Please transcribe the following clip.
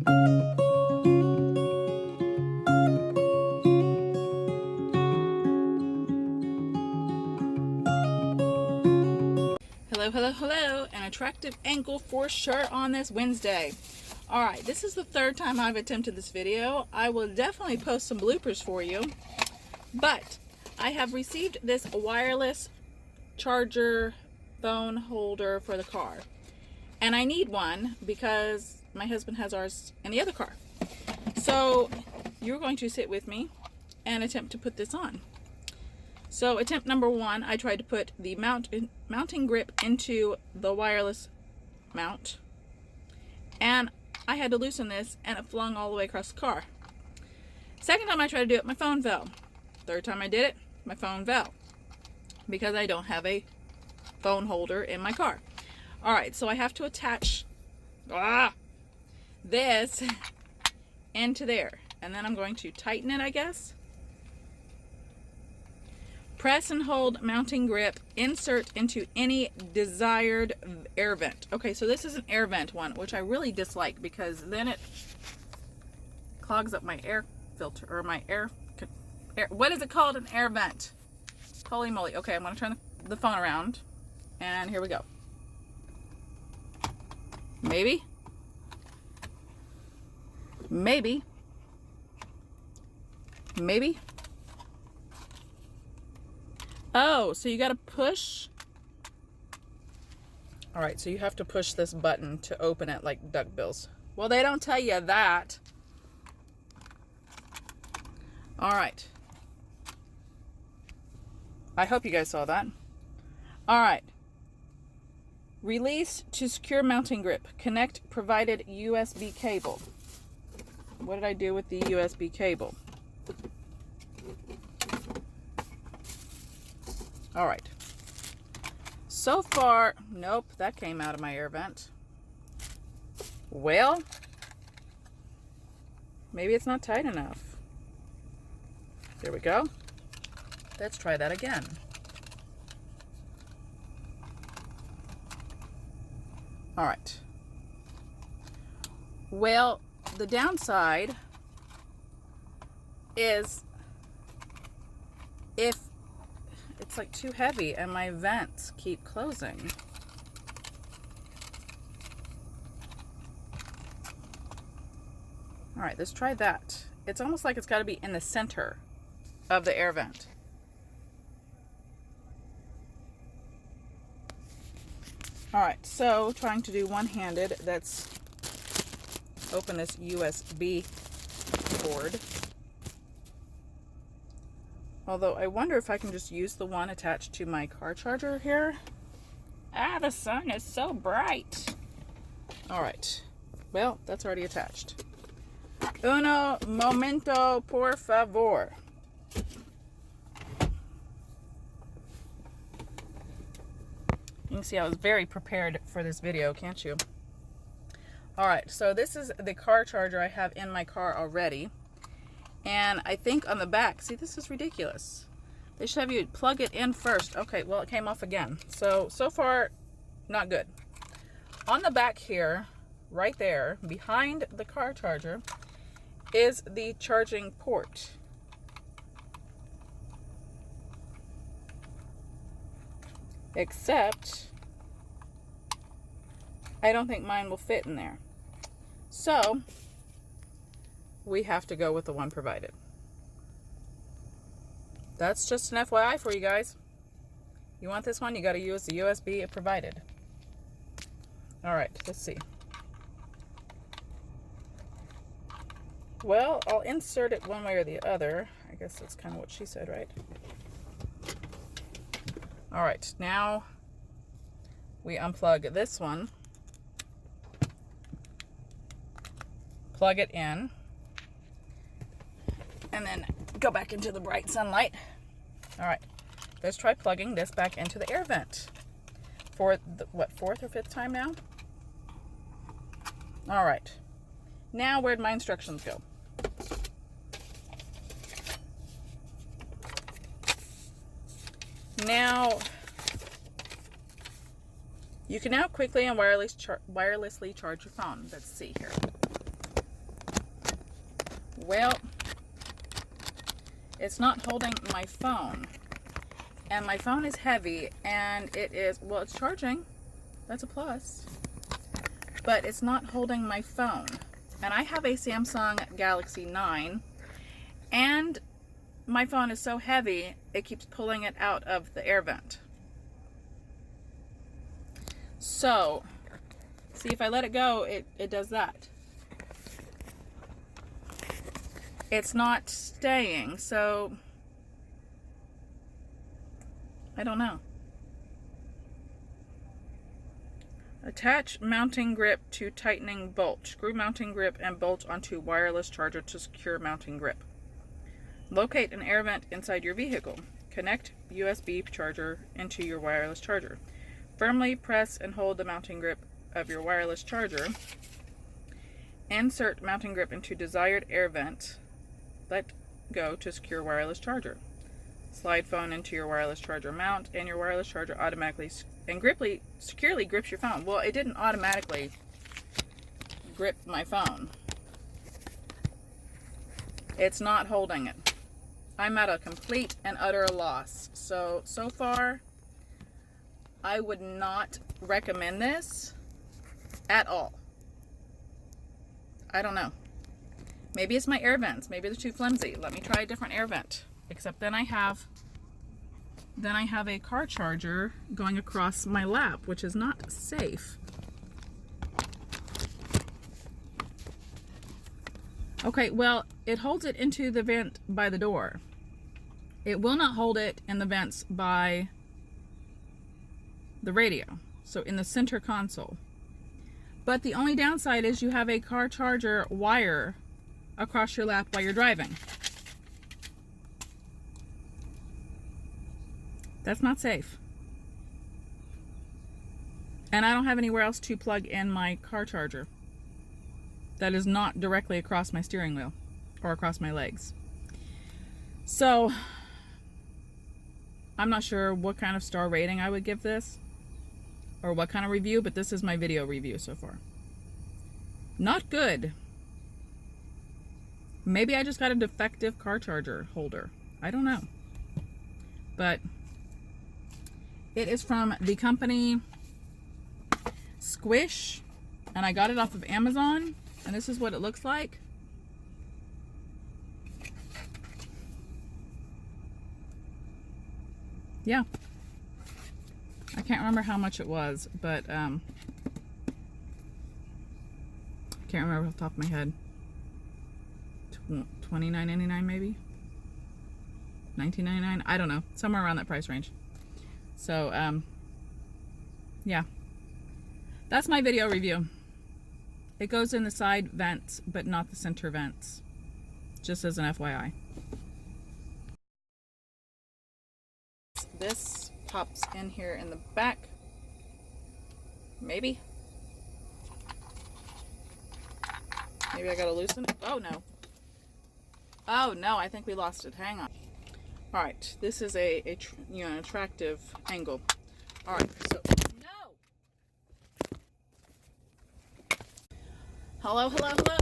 Hello, hello, hello. An attractive angle for sure on this Wednesday. Alright, this is the third time I've attempted this video. I will definitely post some bloopers for you. But I have received this wireless charger phone holder for the car. And I need one because my husband has ours in the other car. So you're going to sit with me and attempt to put this on. So attempt number one, I tried to put the mounting grip into the wireless mount, and I had to loosen this and it flung all the way across the car. Second time I tried to do it, my phone fell. Third time I did it, my phone fell because I don't have a phone holder in my car. Alright, so I have to attach this into there, and then I'm going to tighten it, I guess. Press and hold mounting grip, insert into any desired air vent. Okay, so this is an air vent one, which I really dislike because then it clogs up my air filter, or my air, what is it called? An air vent. Holy moly. Okay, I'm going to turn the phone around, and here we go. Maybe. Maybe. Maybe. Oh, so you got to push. All right, so you have to push this button to open it like duckbills. Well, they don't tell you that. All right. I hope you guys saw that. All right. Release to secure mounting grip. Connect provided USB cable. What did I do with the USB cable? All right. So far, nope, that came out of my air vent. Well, maybe it's not tight enough. There we go. Let's try that again. All right. Well, the downside is if it's like too heavy and my vents keep closing. All right, let's try that. It's almost like it's got to be in the center of the air vent. All right, so trying to do one-handed, let's open this USB cord. Although I wonder if I can just use the one attached to my car charger here. Ah, the sun is so bright. All right, well, that's already attached. Uno momento, por favor. You can see I was very prepared for this video, can't you? All right, so this is the car charger I have in my car already. And I think on the back, see, this is ridiculous. They should have you plug it in first. Okay, well, it came off again. So far, not good. On the back here, right there, behind the car charger, is the charging port. Except, I don't think mine will fit in there. So, we have to go with the one provided. That's just an FYI for you guys. You want this one, you got to use the USB it provided. All right, let's see. Well, I'll insert it one way or the other. I guess that's kind of what she said, right? All right, now we unplug this one, plug it in, and then go back into the bright sunlight. All right, let's try plugging this back into the air vent for the, what, fourth or fifth time now? All right, now where'd my instructions go? Now, you can now quickly and wirelessly charge your phone. Let's see here. Well, it's not holding my phone. And my phone is heavy, and it is, well, it's charging. That's a plus. But it's not holding my phone. And I have a Samsung Galaxy 9, and my phone is so heavy, it keeps pulling it out of the air vent. So, see, if I let it go, it does that. It's not staying, so I don't know. Attach mounting grip to tightening bolt. Screw mounting grip and bolt onto wireless charger to secure mounting grip. Locate an air vent inside your vehicle. Connect USB charger into your wireless charger. Firmly press and hold the mounting grip of your wireless charger. Insert mounting grip into desired air vent. Let go to secure wireless charger. Slide phone into your wireless charger mount, and your wireless charger automatically and securely grips your phone. Well, it didn't automatically grip my phone. It's not holding it. I'm at a complete and utter loss. So far, I would not recommend this at all. I don't know. Maybe it's my air vents. Maybe they're too flimsy. Let me try a different air vent. Except then I have a car charger going across my lap, which is not safe. Okay, well, it holds it into the vent by the door. It will not hold it in the vents by the radio, so in the center console. But the only downside is you have a car charger wire across your lap while you're driving. That's not safe. And I don't have anywhere else to plug in my car charger that is not directly across my steering wheel or across my legs. So I'm not sure what kind of star rating I would give this or what kind of review, but this is my video review so far. Not good. Maybe I just got a defective car charger holder. I don't know. But it is from the company Squish, and I got it off of Amazon, and this is what it looks like. Yeah. I can't remember how much it was, but can't remember off the top of my head. $29.99 maybe? $19.99? I don't know. Somewhere around that price range. So, yeah. That's my video review. It goes in the side vents, but not the center vents. Just as an FYI. This pops in here in the back. Maybe. Maybe I gotta loosen it. Oh no. Oh no, I think we lost it. Hang on. Alright, this is a attractive angle. Alright, so no! Hello, hello, hello.